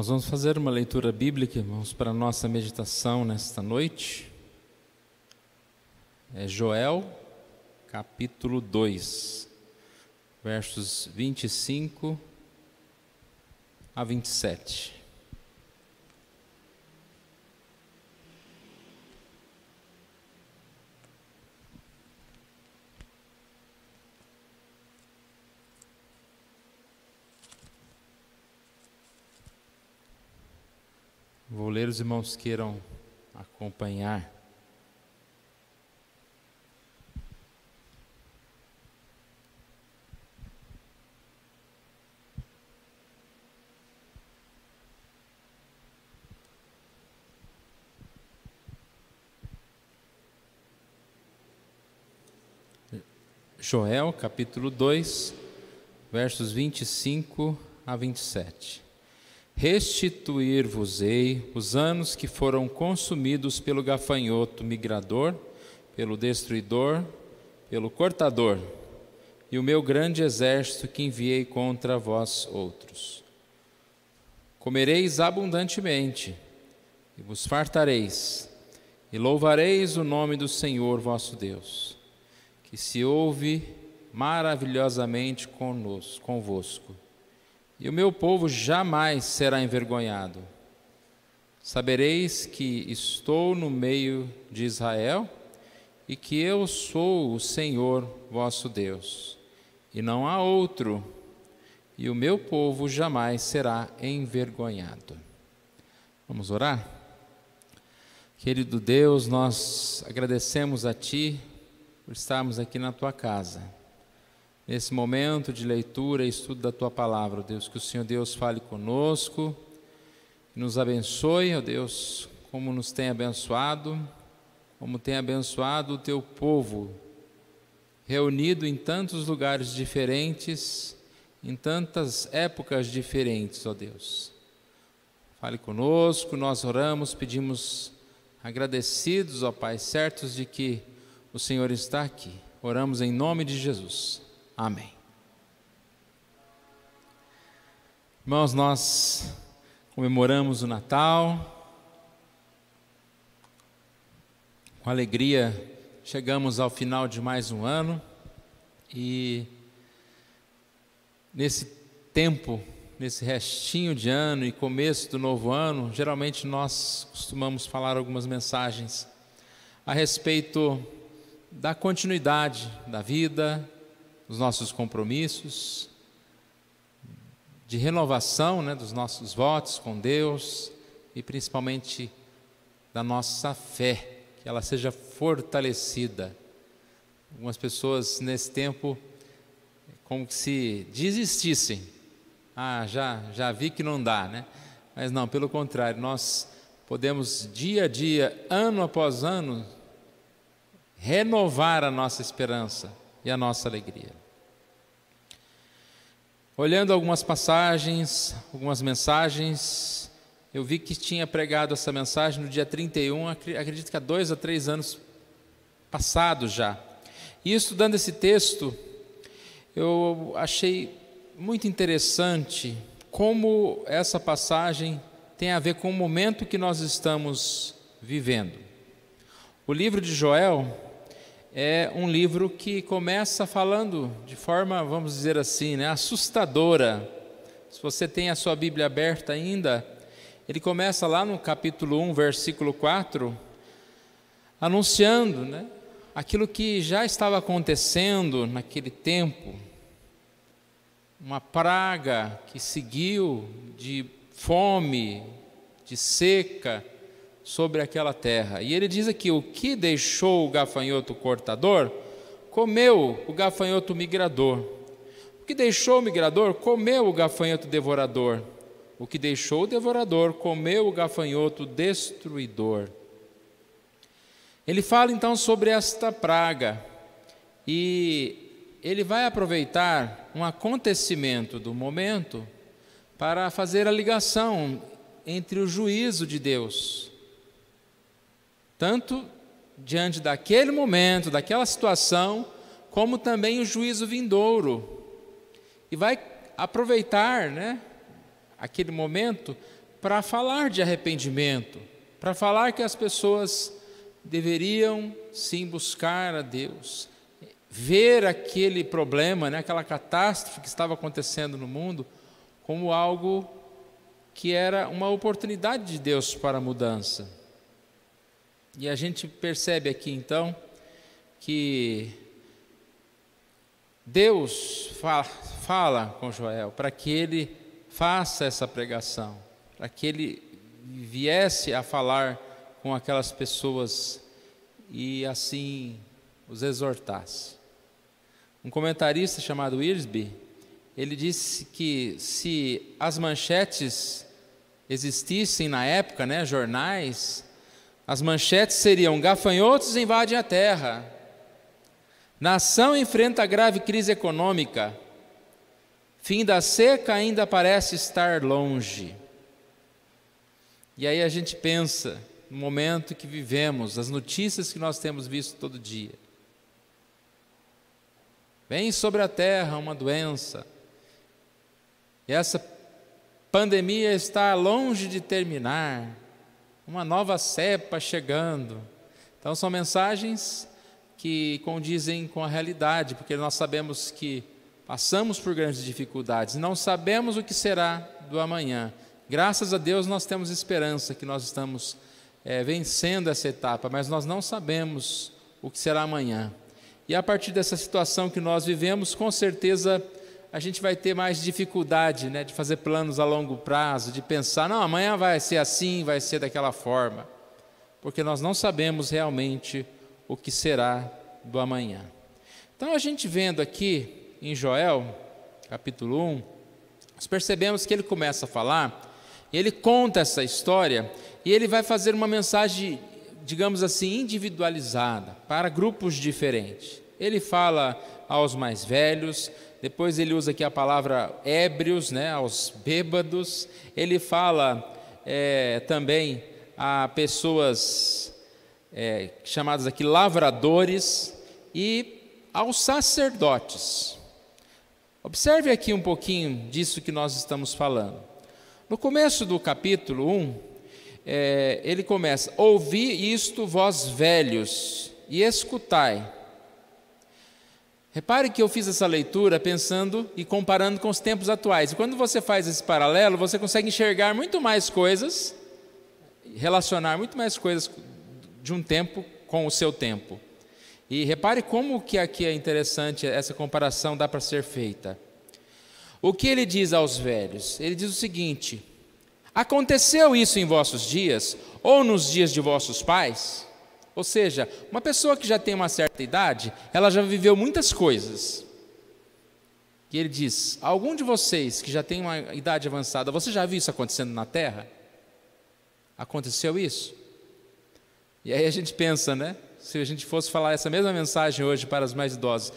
Nós vamos fazer uma leitura bíblica, irmãos, para a nossa meditação nesta noite. É Joel, capítulo 2, versos 25 a 27. Vou ler, os irmãos queiram acompanhar. Joel, capítulo 2, versos 25 a 27. Restituir-vos-ei os anos que foram consumidos pelo gafanhoto migrador, pelo destruidor, pelo cortador, e o meu grande exército que enviei contra vós outros. Comereis abundantemente, e vos fartareis, e louvareis o nome do Senhor vosso Deus, que se ouve maravilhosamente convosco. E o meu povo jamais será envergonhado. Sabereis que estou no meio de Israel e que eu sou o Senhor vosso Deus, e não há outro, e o meu povo jamais será envergonhado. Vamos orar? Querido Deus, nós agradecemos a Ti por estarmos aqui na Tua casa. Nesse momento de leitura e estudo da Tua Palavra, Deus, que o Senhor Deus fale conosco, nos abençoe, ó Deus, como nos tem abençoado, como tem abençoado o Teu povo, reunido em tantos lugares diferentes, em tantas épocas diferentes, ó Deus. Fale conosco, nós oramos, pedimos agradecidos, ó Pai, certos de que o Senhor está aqui. Oramos em nome de Jesus. Amém. Irmãos, nós comemoramos o Natal. Com alegria, chegamos ao final de mais um ano. E nesse tempo, nesse restinho de ano e começo do novo ano, geralmente nós costumamos falar algumas mensagens a respeito da continuidade da vida, dos nossos compromissos, de renovação, dos nossos votos com Deus e principalmente da nossa fé, que ela seja fortalecida. Algumas pessoas nesse tempo como que se desistissem. Já vi que não dá, Mas não, pelo contrário, nós podemos dia a dia, ano após ano, renovar a nossa esperança e a nossa alegria. Olhando algumas passagens, algumas mensagens, eu vi que tinha pregado essa mensagem no dia 31, acredito que há 2 a 3 anos passados já. E estudando esse texto, eu achei muito interessante como essa passagem tem a ver com o momento que nós estamos vivendo. O livro de Joel é um livro que começa falando de forma, vamos dizer assim, assustadora. Se você tem a sua Bíblia aberta ainda, ele começa lá no capítulo 1, versículo 4, anunciando, aquilo que já estava acontecendo naquele tempo, uma praga que seguiu de fome, de seca, sobre aquela terra. E ele diz aqui: o que deixou o gafanhoto cortador, comeu o gafanhoto migrador. O que deixou o migrador, comeu o gafanhoto devorador. O que deixou o devorador, comeu o gafanhoto destruidor. Ele fala então sobre esta praga, e ele vai aproveitar um acontecimento do momento para fazer a ligação entre o juízo de Deus, tanto diante daquele momento, daquela situação, como também o juízo vindouro. E vai aproveitar, aquele momento para falar de arrependimento, para falar que as pessoas deveriam sim buscar a Deus, ver aquele problema, né, aquela catástrofe que estava acontecendo no mundo, como algo que era uma oportunidade de Deus para a mudança. E a gente percebe aqui então que Deus fala com Joel para que ele faça essa pregação, para que ele viesse a falar com aquelas pessoas e assim os exortasse. Um comentarista chamado Wiersbe, ele disse que se as manchetes existissem na época, né, jornais, as manchetes seriam: gafanhotos invadem a terra, nação enfrenta grave crise econômica, fim da seca ainda parece estar longe. E aí a gente pensa no momento que vivemos, as notícias que nós temos visto todo dia. Vem sobre a terra uma doença, e essa pandemia está longe de terminar, uma nova cepa chegando. Então são mensagens que condizem com a realidade, porque nós sabemos que passamos por grandes dificuldades, não sabemos o que será do amanhã. Graças a Deus nós temos esperança que nós estamos vencendo essa etapa, mas nós não sabemos o que será amanhã. E a partir dessa situação que nós vivemos, com certeza a gente vai ter mais dificuldade, né, de fazer planos a longo prazo, de pensar, não, amanhã vai ser assim, vai ser daquela forma, porque nós não sabemos realmente o que será do amanhã. Então a gente vendo aqui em Joel, capítulo 1, nós percebemos que ele começa a falar, ele conta essa história, e ele vai fazer uma mensagem, digamos assim, individualizada, para grupos diferentes. Ele fala aos mais velhos, depois ele usa aqui a palavra ébrios, né, aos bêbados. Ele fala também a pessoas chamadas aqui lavradores e aos sacerdotes. Observe aqui um pouquinho disso que nós estamos falando. No começo do capítulo 1, ele começa: ouvi isto vós velhos e escutai. Repare que eu fiz essa leitura pensando e comparando com os tempos atuais. E quando você faz esse paralelo, você consegue enxergar muito mais coisas, relacionar muito mais coisas de um tempo com o seu tempo. E repare como que aqui é interessante, essa comparação dá para ser feita. O que ele diz aos velhos? Ele diz o seguinte: aconteceu isso em vossos dias, ou nos dias de vossos pais? Ou seja, uma pessoa que já tem uma certa idade, ela já viveu muitas coisas. E ele diz: algum de vocês que já tem uma idade avançada, você já viu isso acontecendo na Terra? Aconteceu isso? E aí a gente pensa, né? Se a gente fosse falar essa mesma mensagem hoje para os mais idosos,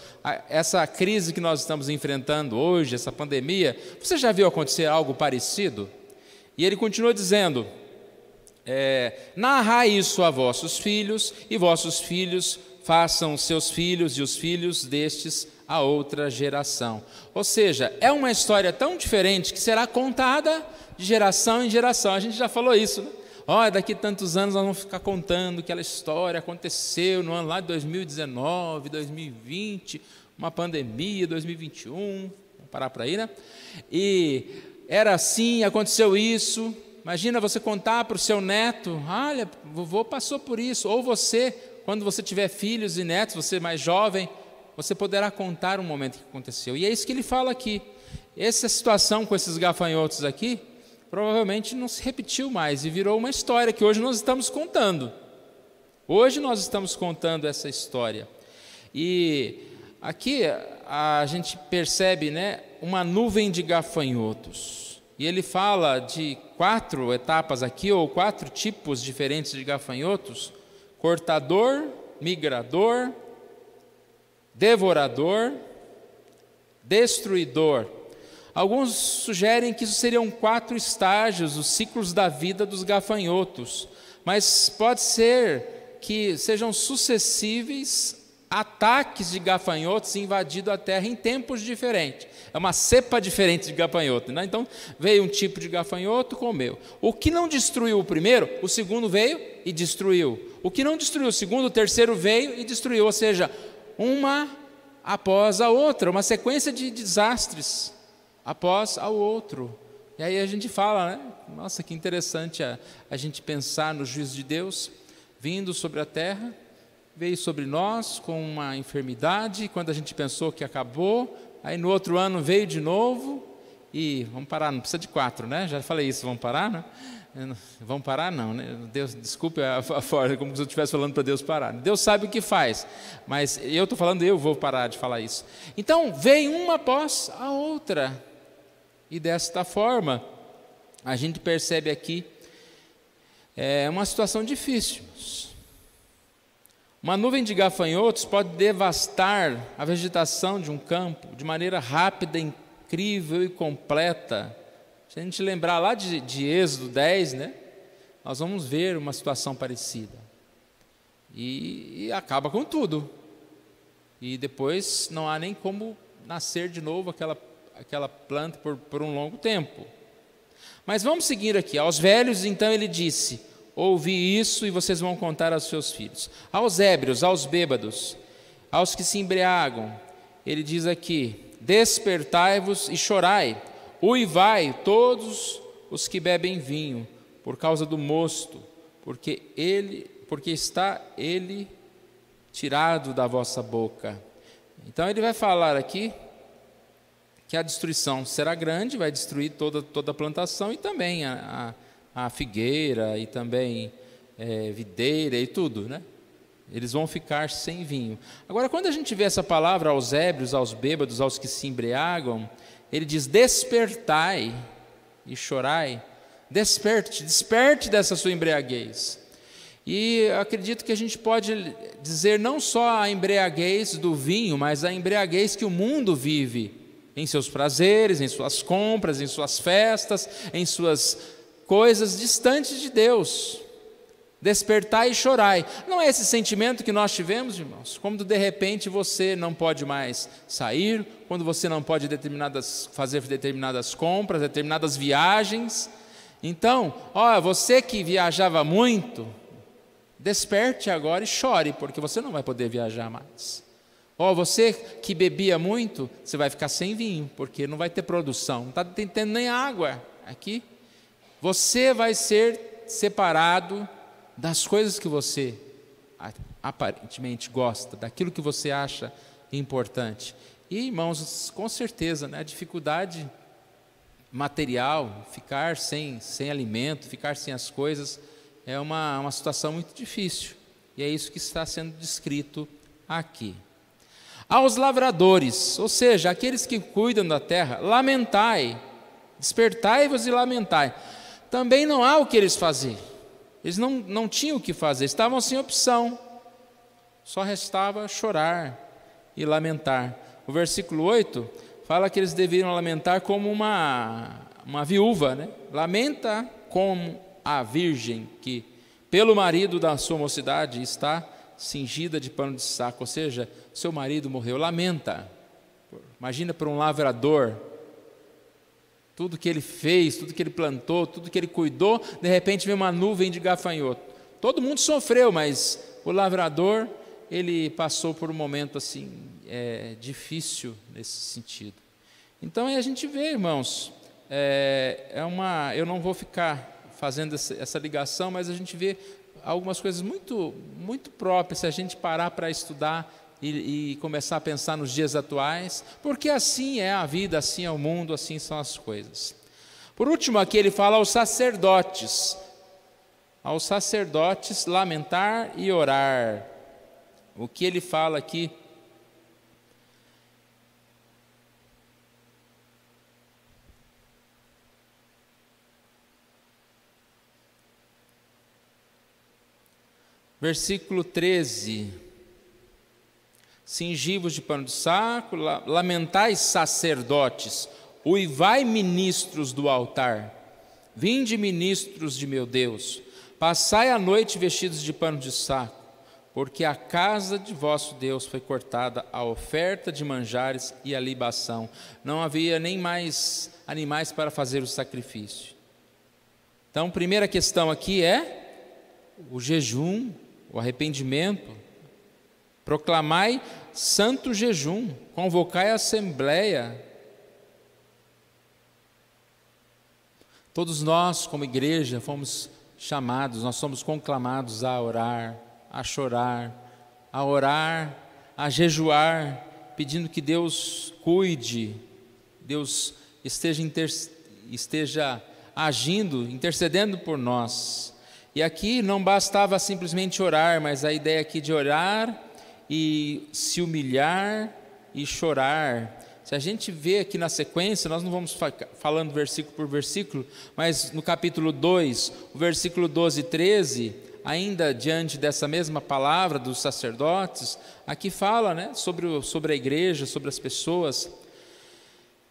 essa crise que nós estamos enfrentando hoje, essa pandemia, você já viu acontecer algo parecido? E ele continua dizendo: narrai isso a vossos filhos, e vossos filhos façam seus filhos e os filhos destes a outra geração. Ou seja, é uma história tão diferente que será contada de geração em geração. A gente já falou isso, né? Olha, daqui a tantos anos nós vamos ficar contando que aquela história aconteceu no ano lá de 2019, 2020, uma pandemia, 2021, vamos parar por aí, né? E era assim, aconteceu isso. Imagina você contar para o seu neto: olha, vovô passou por isso. Ou você, quando você tiver filhos e netos, você mais jovem, você poderá contar um momento que aconteceu. E é isso que ele fala aqui. Essa situação com esses gafanhotos aqui, provavelmente não se repetiu mais e virou uma história que hoje nós estamos contando. Hoje nós estamos contando essa história. E aqui a gente percebe, né, uma nuvem de gafanhotos. E ele fala de 4 etapas aqui, ou 4 tipos diferentes de gafanhotos: cortador, migrador, devorador, destruidor. Alguns sugerem que isso seriam 4 estágios, os ciclos da vida dos gafanhotos, mas pode ser que sejam sucessíveis ataques de gafanhotos invadido a terra em tempos diferentes. É uma cepa diferente de gafanhoto, né? Então veio um tipo de gafanhoto, comeu. O que não destruiu o primeiro, o segundo veio e destruiu. O que não destruiu o segundo, o terceiro veio e destruiu. Ou seja, uma após a outra, uma sequência de desastres após ao outro. E aí a gente fala, né? Nossa, que interessante a gente pensar no juízo de Deus vindo sobre a terra. Veio sobre nós com uma enfermidade, quando a gente pensou que acabou, aí no outro ano veio de novo, e vamos parar, não precisa de 4, né? Já falei isso, vamos parar, né? Vamos parar não, né? Deus, desculpe a forma, como se eu estivesse falando para Deus parar. Deus sabe o que faz, mas eu estou falando, eu vou parar de falar isso. Então, veio uma após a outra, e desta forma, a gente percebe aqui, uma situação difícil. Uma nuvem de gafanhotos pode devastar a vegetação de um campo de maneira rápida, incrível e completa. Se a gente lembrar lá de Êxodo 10, né, nós vamos ver uma situação parecida. E acaba com tudo. E depois não há nem como nascer de novo aquela planta por um longo tempo. Mas vamos seguir aqui. Aos velhos, então, ele disse: ouvi isso e vocês vão contar aos seus filhos. Aos ébrios, aos bêbados, aos que se embriagam, ele diz aqui: despertai-vos e chorai, uivai todos os que bebem vinho, por causa do mosto, porque está ele tirado da vossa boca. Então ele vai falar aqui que a destruição será grande, vai destruir toda a plantação e também a figueira e também videira e tudo, né? Eles vão ficar sem vinho. Agora, quando a gente vê essa palavra aos ébrios, aos bêbados, aos que se embriagam, ele diz: despertai e chorai. Desperte dessa sua embriaguez. E acredito que a gente pode dizer não só a embriaguez do vinho, mas a embriaguez que o mundo vive em seus prazeres, em suas compras, em suas festas, em suas coisas distantes de Deus. Despertai e chorai. Não é esse sentimento que nós tivemos, irmãos? Quando de repente você não pode mais sair, quando você não pode fazer determinadas compras, determinadas viagens. Então, você que viajava muito, desperte agora e chore, porque você não vai poder viajar mais. Você que bebia muito, você vai ficar sem vinho, porque não vai ter produção, não está tendo nem água aqui. Você vai ser separado das coisas que você aparentemente gosta, daquilo que você acha importante. E, irmãos, com certeza, né, a dificuldade material, ficar sem alimento, ficar sem as coisas, é uma situação muito difícil. E é isso que está sendo descrito aqui. Aos lavradores, ou seja, aqueles que cuidam da terra, lamentai, despertai-vos e lamentai. Também não há o que eles fazerem. Eles não tinham o que fazer, estavam sem opção. Só restava chorar e lamentar. O versículo 8 fala que eles deveriam lamentar como uma viúva, né? Lamenta como a virgem que, pelo marido da sua mocidade, está cingida de pano de saco. Ou seja, seu marido morreu. Lamenta. Imagina para um lavrador, tudo que ele fez, tudo que ele plantou, tudo que ele cuidou, de repente vem uma nuvem de gafanhoto. Todo mundo sofreu, mas o lavrador, ele passou por um momento assim, difícil nesse sentido. Então a gente vê, irmãos, eu não vou ficar fazendo essa ligação, mas a gente vê algumas coisas muito, muito próprias, se a gente parar para estudar e começar a pensar nos dias atuais, porque assim é a vida, assim é o mundo, assim são as coisas. Por último, aqui ele fala aos sacerdotes lamentar e orar. O que ele fala aqui? Versículo 13: cingivos de pano de saco, lamentai sacerdotes, uivai ministros do altar, vinde ministros de meu Deus, passai a noite vestidos de pano de saco, porque a casa de vosso Deus foi cortada a oferta de manjares e a libação. Não havia nem mais animais para fazer o sacrifício. Então, primeira questão aqui é o jejum, o arrependimento. Proclamai santo jejum, convocai a assembleia. Todos nós, como igreja, fomos chamados, nós somos conclamados a orar, a chorar, a orar, a jejuar, pedindo que Deus cuide, Deus esteja agindo, intercedendo por nós. E aqui não bastava simplesmente orar, mas a ideia aqui de orar e se humilhar e chorar. Se a gente vê aqui na sequência, nós não vamos falando versículo por versículo, mas no capítulo 2, o versículo 12 e 13, ainda diante dessa mesma palavra dos sacerdotes, aqui fala, né, sobre a igreja, sobre as pessoas.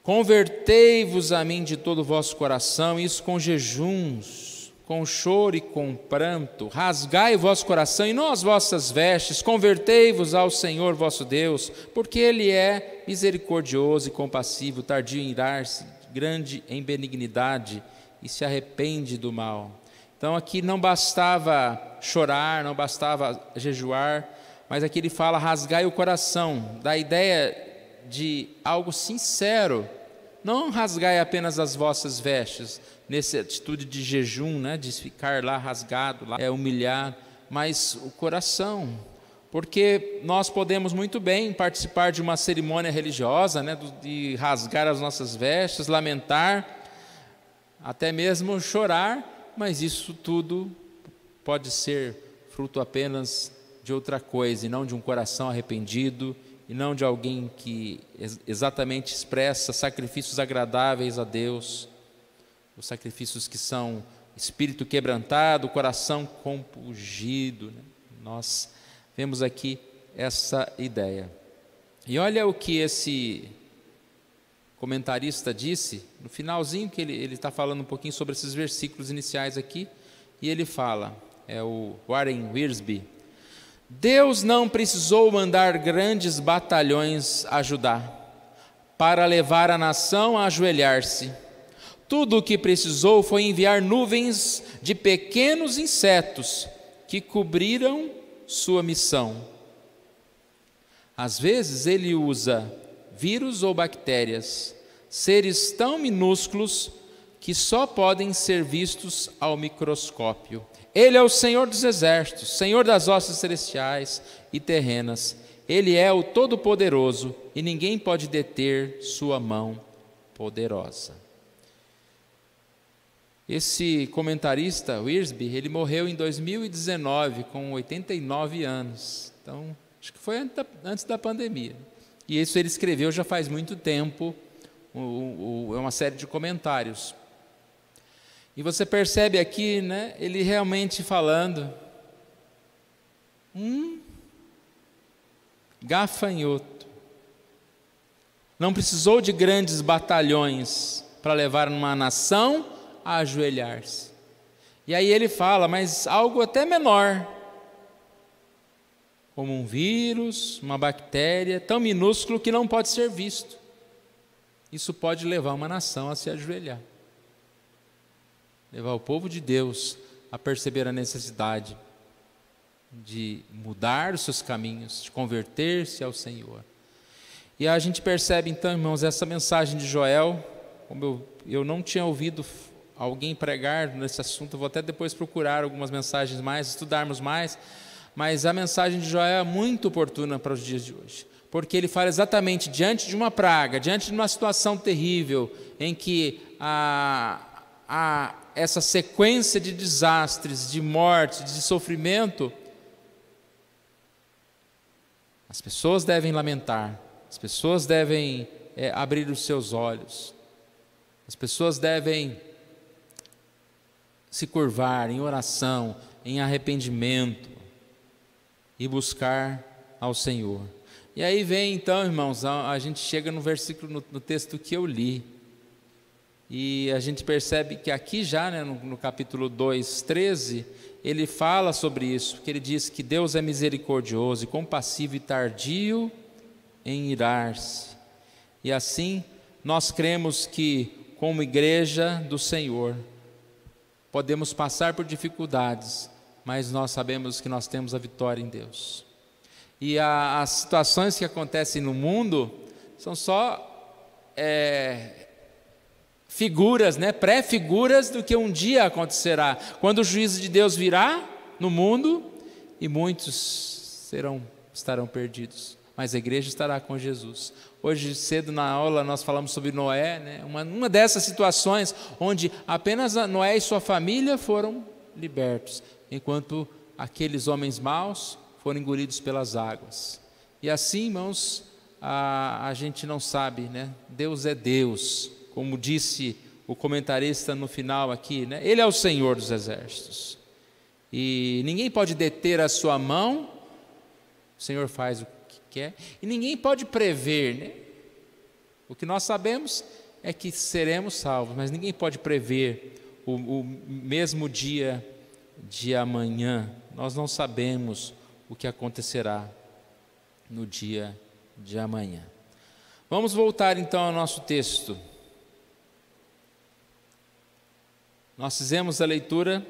Convertei-vos a mim de todo o vosso coração, isso com jejuns, com choro e com pranto, rasgai o vosso coração e não as vossas vestes, convertei-vos ao Senhor vosso Deus, porque Ele é misericordioso e compassivo, tardio em irar-se, grande em benignidade e se arrepende do mal. Então aqui não bastava chorar, não bastava jejuar, mas aqui ele fala rasgai o coração, dá a ideia de algo sincero. Não rasgai apenas as vossas vestes, nessa atitude de jejum, né, de ficar lá rasgado, lá, humilhar, mas o coração, porque nós podemos muito bem participar de uma cerimônia religiosa, né, de rasgar as nossas vestes, lamentar, até mesmo chorar, mas isso tudo pode ser fruto apenas de outra coisa, e não de um coração arrependido, e não de alguém que exatamente expressa sacrifícios agradáveis a Deus, os sacrifícios que são espírito quebrantado, coração compungido, né? Nós vemos aqui essa ideia. E olha o que esse comentarista disse, no finalzinho, que ele está falando um pouquinho sobre esses versículos iniciais aqui, e ele fala, é o Warren Wiersbe: Deus não precisou mandar grandes batalhões a Judá para levar a nação a ajoelhar-se. Tudo o que precisou foi enviar nuvens de pequenos insetos que cobriram sua missão. Às vezes ele usa vírus ou bactérias, seres tão minúsculos que só podem ser vistos ao microscópio. Ele é o Senhor dos exércitos, Senhor das hostes celestiais e terrenas. Ele é o Todo-Poderoso e ninguém pode deter sua mão poderosa. Esse comentarista, Wiersbe, ele morreu em 2019, com 89 anos. Então, acho que foi antes da pandemia. E isso ele escreveu já faz muito tempo, é uma série de comentários. E você percebe aqui, né, ele realmente falando, gafanhoto. Não precisou de grandes batalhões para levar uma nação a ajoelhar-se. E aí ele fala, mas algo até menor, como um vírus, uma bactéria, tão minúsculo que não pode ser visto. Isso pode levar uma nação a se ajoelhar. Levar o povo de Deus a perceber a necessidade de mudar os seus caminhos, de converter-se ao Senhor. E a gente percebe então, irmãos, essa mensagem de Joel, como eu não tinha ouvido alguém pregar nesse assunto, eu vou até depois procurar algumas mensagens mais, estudarmos mais, mas a mensagem de Joel é muito oportuna para os dias de hoje, porque ele fala exatamente diante de uma praga, diante de uma situação terrível, em que essa sequência de desastres, de morte, de sofrimento, as pessoas devem lamentar, as pessoas devem abrir os seus olhos, as pessoas devem se curvar em oração, em arrependimento e buscar ao Senhor. E aí vem então, irmãos, a gente chega no versículo, no texto que eu li, e a gente percebe que aqui já, né, no capítulo 2, 13, ele fala sobre isso, que ele diz que Deus é misericordioso e compassivo e tardio em irar-se. E assim, nós cremos que, como igreja do Senhor, podemos passar por dificuldades, mas nós sabemos que nós temos a vitória em Deus. E as situações que acontecem no mundo são só figuras, pré-figuras do que um dia acontecerá, quando o juízo de Deus virá no mundo e muitos estarão perdidos, mas a igreja estará com Jesus. Hoje cedo na aula nós falamos sobre Noé, uma dessas situações onde apenas Noé e sua família foram libertos, enquanto aqueles homens maus foram engolidos pelas águas. E assim, irmãos, a gente não sabe, Deus é Deus, como disse o comentarista no final aqui, Ele é o Senhor dos exércitos, e ninguém pode deter a sua mão, o Senhor faz o que quer, e ninguém pode prever, o que nós sabemos é que seremos salvos, mas ninguém pode prever o mesmo dia de amanhã. Nós não sabemos o que acontecerá no dia de amanhã. Vamos voltar então ao nosso texto. Nós fizemos a leitura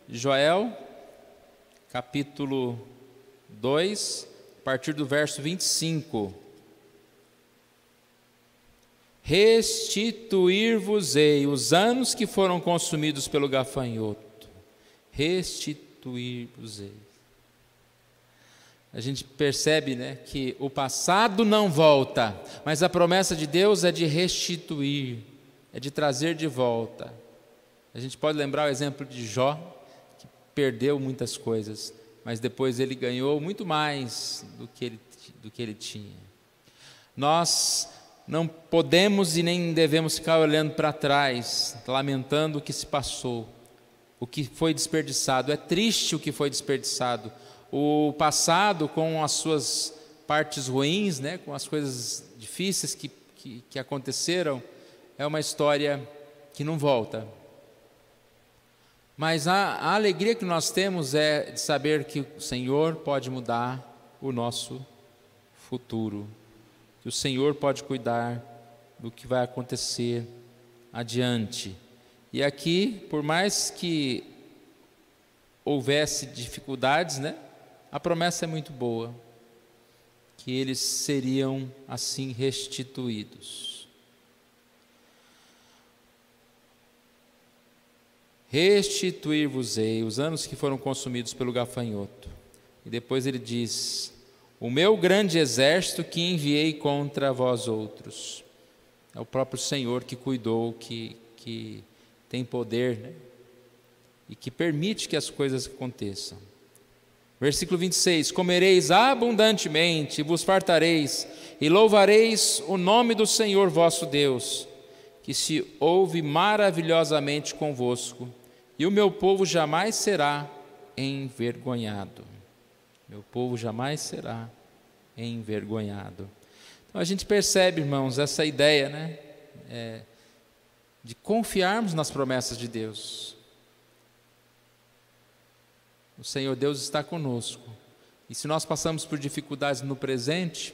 de Joel, capítulo 2, a partir do verso 25. Restituir-vos-ei os anos que foram consumidos pelo gafanhoto. Restituir-vos-ei. A gente percebe, que o passado não volta, mas a promessa de Deus é de restituir, é de trazer de volta. A gente pode lembrar o exemplo de Jó, que perdeu muitas coisas, mas depois ele ganhou muito mais do que ele tinha. Nós não podemos e nem devemos ficar olhando para trás, lamentando o que se passou, o que foi desperdiçado. É triste o que foi desperdiçado. O passado, com as suas partes ruins, com as coisas difíceis que aconteceram, é uma história que não volta. Mas a alegria que nós temos é de saber que o Senhor pode mudar o nosso futuro, que o Senhor pode cuidar do que vai acontecer adiante. E aqui, por mais que houvesse dificuldades, a promessa é muito boa, que eles seriam assim restituídos. Restituir-vos-ei os anos que foram consumidos pelo gafanhoto. E depois ele diz: o meu grande exército que enviei contra vós outros. É o próprio Senhor que cuidou, que tem poder, e que permite que as coisas aconteçam. Versículo 26, comereis abundantemente, e vos fartareis, e louvareis o nome do Senhor vosso Deus, que se ouve maravilhosamente convosco, e o meu povo jamais será envergonhado. Meu povo jamais será envergonhado. Então a gente percebe, irmãos, essa ideia, de confiarmos nas promessas de Deus. O Senhor Deus está conosco, e se nós passamos por dificuldades no presente,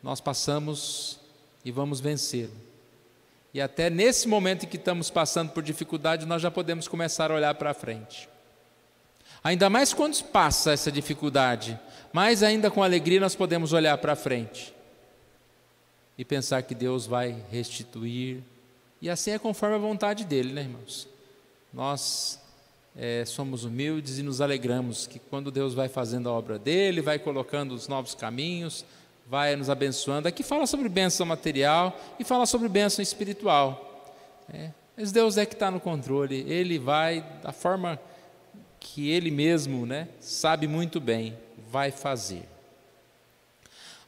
nós passamos e vamos vencê-lo. E até nesse momento em que estamos passando por dificuldade, nós já podemos começar a olhar para frente. Ainda mais quando passa essa dificuldade, mais ainda com alegria nós podemos olhar para frente e pensar que Deus vai restituir, e assim é conforme a vontade dEle, irmãos? Nós somos humildes e nos alegramos que quando Deus vai fazendo a obra dEle, vai colocando os novos caminhos, vai nos abençoando. Aqui fala sobre bênção material e fala sobre bênção espiritual. Mas Deus é que está no controle, Ele vai da forma que Ele mesmo sabe muito bem, vai fazer.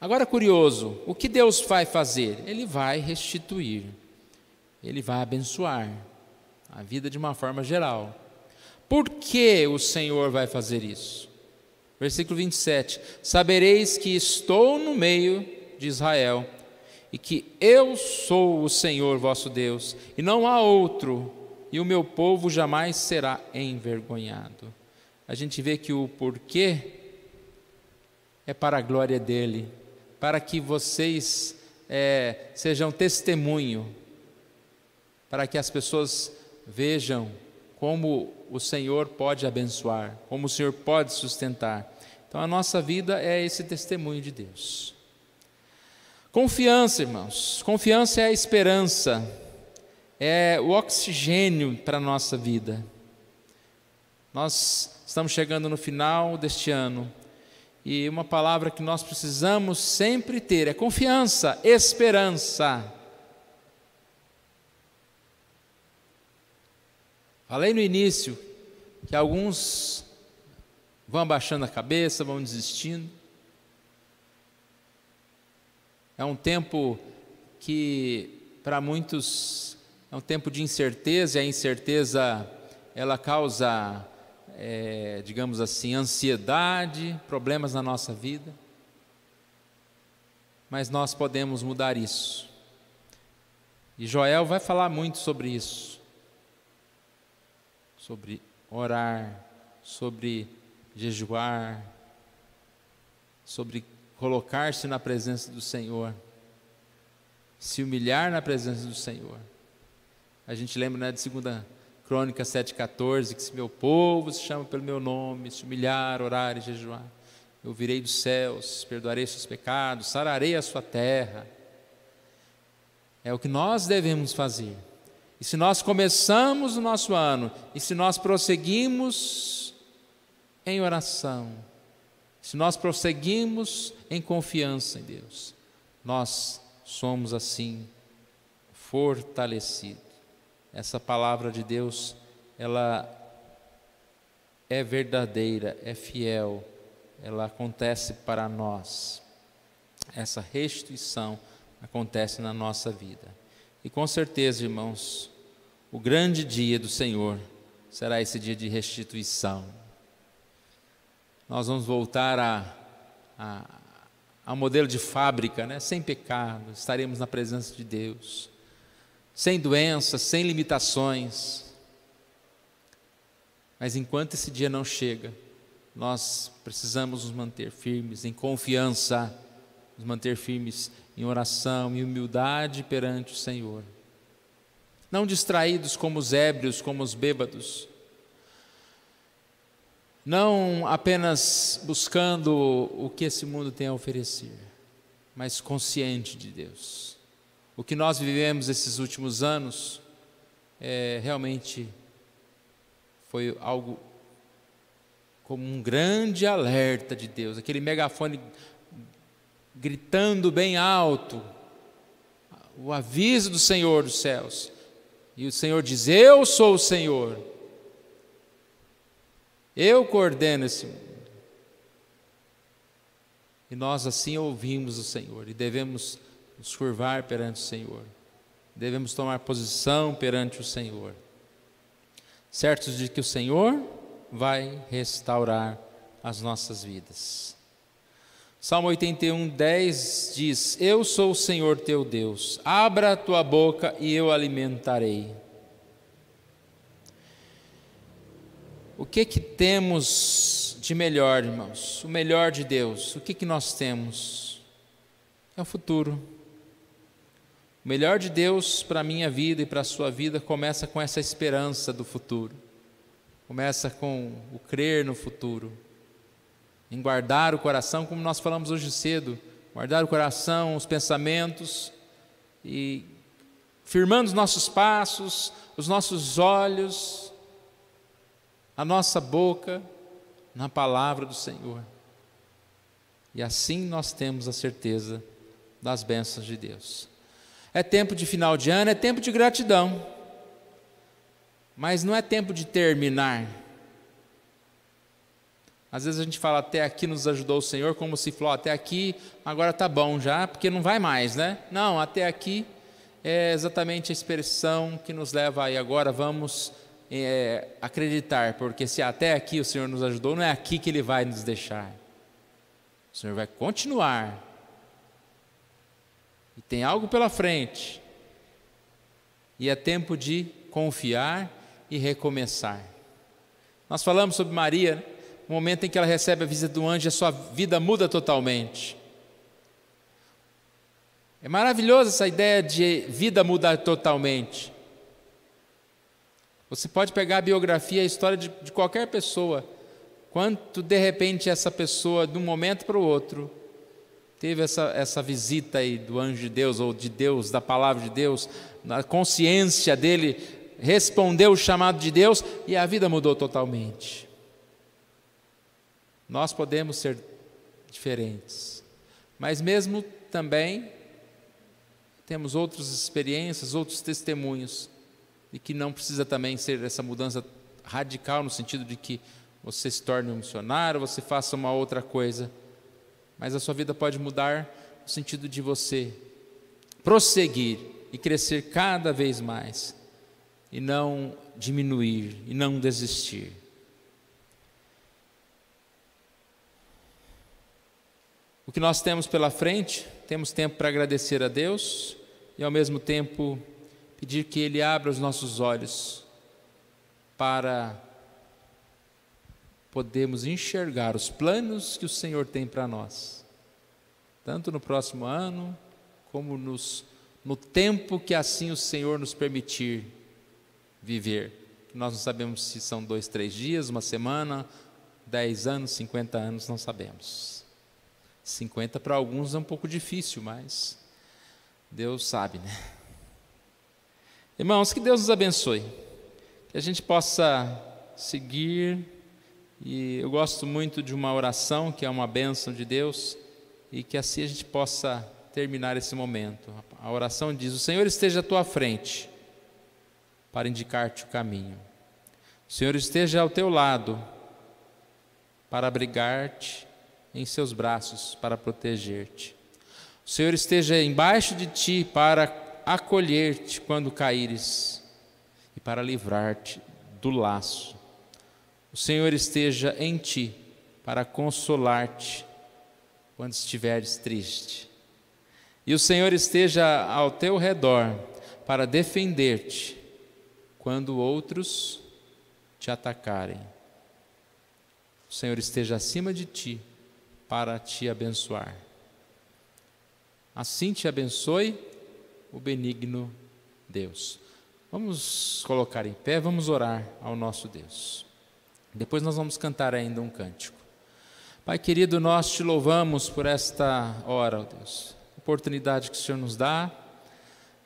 Agora, curioso, o que Deus vai fazer? Ele vai restituir, Ele vai abençoar a vida de uma forma geral. Por que o Senhor vai fazer isso? Versículo 27, sabereis que estou no meio de Israel, e que eu sou o Senhor vosso Deus, e não há outro, e o meu povo jamais será envergonhado. a gente vê que o porquê é para a glória dele, para que vocês sejam testemunho, para que as pessoas vejam como o Senhor pode abençoar, como o Senhor pode sustentar. Então a nossa vida é esse testemunho de Deus. Confiança, irmãos, confiança é a esperança, é o oxigênio para a nossa vida. Nós estamos chegando no final deste ano, e uma palavra que nós precisamos sempre ter é confiança, esperança. Falei no início que alguns vão abaixando a cabeça, vão desistindo. É um tempo que para muitos é um tempo de incerteza, e a incerteza ela causa, digamos assim, ansiedade, problemas na nossa vida. Mas nós podemos mudar isso. E Joel vai falar muito sobre isso. Sobre orar, sobre jejuar, sobre colocar-se na presença do Senhor, se humilhar na presença do Senhor. A gente lembra, de 2 Crônicas 7,14, que se meu povo se chama pelo meu nome, se humilhar, orar e jejuar, eu virei dos céus, perdoarei seus pecados, sararei a sua terra. É o que nós devemos fazer. E se nós começamos o nosso ano, e se nós prosseguimos em oração, se nós prosseguimos em confiança em Deus, nós somos assim fortalecidos. Essa palavra de Deus, ela é verdadeira, é fiel, ela acontece para nós. Essa restituição acontece na nossa vida. E com certeza, irmãos, o grande dia do Senhor será esse dia de restituição. Nós vamos voltar a modelo de fábrica, sem pecado, estaremos na presença de Deus, sem doenças, sem limitações. Mas enquanto esse dia não chega, nós precisamos nos manter firmes em confiança, nos manter firmes em oração e humildade perante o Senhor. Não distraídos como os ébrios, como os bêbados. Não apenas buscando o que esse mundo tem a oferecer, mas consciente de Deus. O que nós vivemos esses últimos anos realmente foi algo como um grande alerta de Deus, aquele megafone gritando bem alto, o aviso do Senhor dos céus. E o Senhor diz: eu sou o Senhor, eu coordeno esse mundo. E nós assim ouvimos o Senhor, e devemos nos curvar perante o Senhor, devemos tomar posição perante o Senhor, certos de que o Senhor vai restaurar as nossas vidas. Salmo 81:10 diz: eu sou o Senhor teu Deus, abra a tua boca e eu alimentarei. O que temos de melhor, irmãos? O melhor de Deus, o que nós temos? É o futuro. O melhor de Deus para a minha vida e para a sua vida começa com essa esperança do futuro, começa com o crer no futuro, em guardar o coração, como nós falamos hoje cedo, guardar o coração, os pensamentos, e firmando os nossos passos, os nossos olhos, a nossa boca na palavra do Senhor. E assim nós temos a certeza das bênçãos de Deus. É tempo de final de ano, é tempo de gratidão, mas não é tempo de terminar. Às vezes a gente fala: até aqui nos ajudou o Senhor, como se falou: até aqui, agora está bom já, porque não vai mais, né? Não, até aqui é exatamente a expressão que nos leva aí. Agora vamos acreditar, porque se até aqui o Senhor nos ajudou, não é aqui que Ele vai nos deixar. O Senhor vai continuar. E tem algo pela frente. E é tempo de confiar e recomeçar. Nós falamos sobre Maria, né? no momento em que ela recebe a visita do anjo, a sua vida muda totalmente. É maravilhosa essa ideia de vida mudar totalmente. Você pode pegar a biografia, a história de qualquer pessoa, quanto de repente essa pessoa, de um momento para o outro, teve essa visita aí do anjo de Deus, ou de Deus, da palavra de Deus, na consciência dele, respondeu o chamado de Deus e a vida mudou totalmente. Nós podemos ser diferentes, mas mesmo também temos outras experiências, outros testemunhos, e que não precisa também ser essa mudança radical, no sentido de que você se torne um missionário, você faça uma outra coisa, mas a sua vida pode mudar no sentido de você prosseguir e crescer cada vez mais, e não diminuir, e não desistir. O que nós temos pela frente, temos tempo para agradecer a Deus e ao mesmo tempo pedir que Ele abra os nossos olhos para podermos enxergar os planos que o Senhor tem para nós, tanto no próximo ano, como no tempo que assim o Senhor nos permitir viver. Nós não sabemos se são 2, 3 dias, uma semana, 10 anos, 50 anos, não sabemos. 50 para alguns é um pouco difícil, mas Deus sabe, né? Irmãos, que Deus nos abençoe, que a gente possa seguir, e eu gosto muito de uma oração que é uma bênção de Deus, e que assim a gente possa terminar esse momento. A oração diz: o Senhor esteja à tua frente para indicar-te o caminho, o Senhor esteja ao teu lado para abrigar-te em seus braços, para proteger-te, o Senhor esteja embaixo de ti para acolher-te quando caíres e para livrar-te do laço, o Senhor esteja em ti para consolar-te quando estiveres triste, e o Senhor esteja ao teu redor para defender-te quando outros te atacarem, o Senhor esteja acima de ti para te abençoar. Assim te abençoe o benigno Deus. Vamos colocar em pé, vamos orar ao nosso Deus. Depois nós vamos cantar ainda um cântico. Pai querido, nós te louvamos por esta hora, ó Deus, oportunidade que o Senhor nos dá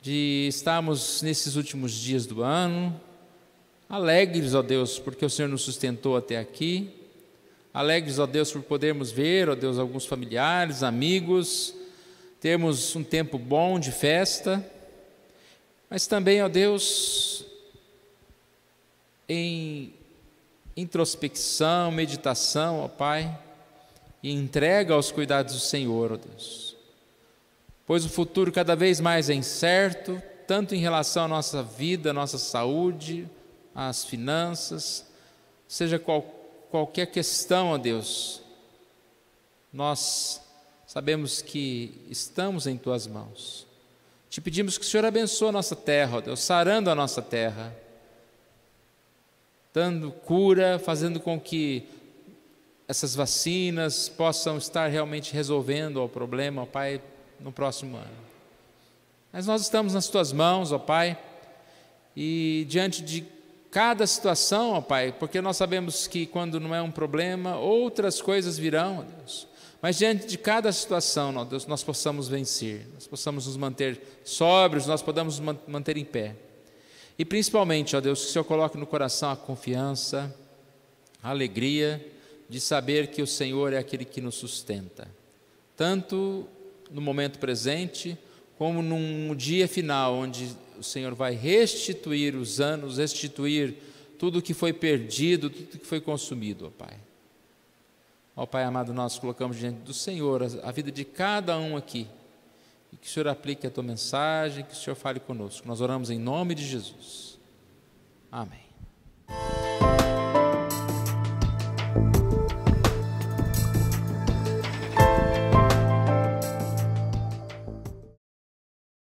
de estarmos nesses últimos dias do ano, alegres, ó Deus, porque o Senhor nos sustentou até aqui, alegres, ó Deus, por podermos ver, ó Deus, alguns familiares, amigos, termos um tempo bom de festa, mas também, ó Deus, em introspecção, meditação, ó Pai, e entrega aos cuidados do Senhor, ó Deus, pois o futuro cada vez mais é incerto, tanto em relação à nossa vida, à nossa saúde, às finanças, seja qualquer questão, ó Deus, nós sabemos que estamos em Tuas mãos. Te pedimos que o Senhor abençoe a nossa terra, ó Deus, sarando a nossa terra, dando cura, fazendo com que essas vacinas possam estar realmente resolvendo o problema, ó Pai, no próximo ano. Mas nós estamos nas Tuas mãos, ó Pai, e diante de cada situação, ó Pai, porque nós sabemos que quando não é um problema, outras coisas virão, ó Deus. Mas diante de cada situação, ó Deus, nós possamos vencer, nós possamos nos manter sóbrios, nós podamos nos manter em pé. E principalmente, ó Deus, que o Senhor coloque no coração a confiança, a alegria de saber que o Senhor é aquele que nos sustenta, tanto no momento presente, como num dia final, onde o Senhor vai restituir os anos, restituir tudo o que foi perdido, tudo que foi consumido, ó Pai. Ó Pai amado, nós colocamos diante do Senhor a vida de cada um aqui, e que o Senhor aplique a Tua mensagem, que o Senhor fale conosco. Nós oramos em nome de Jesus. Amém.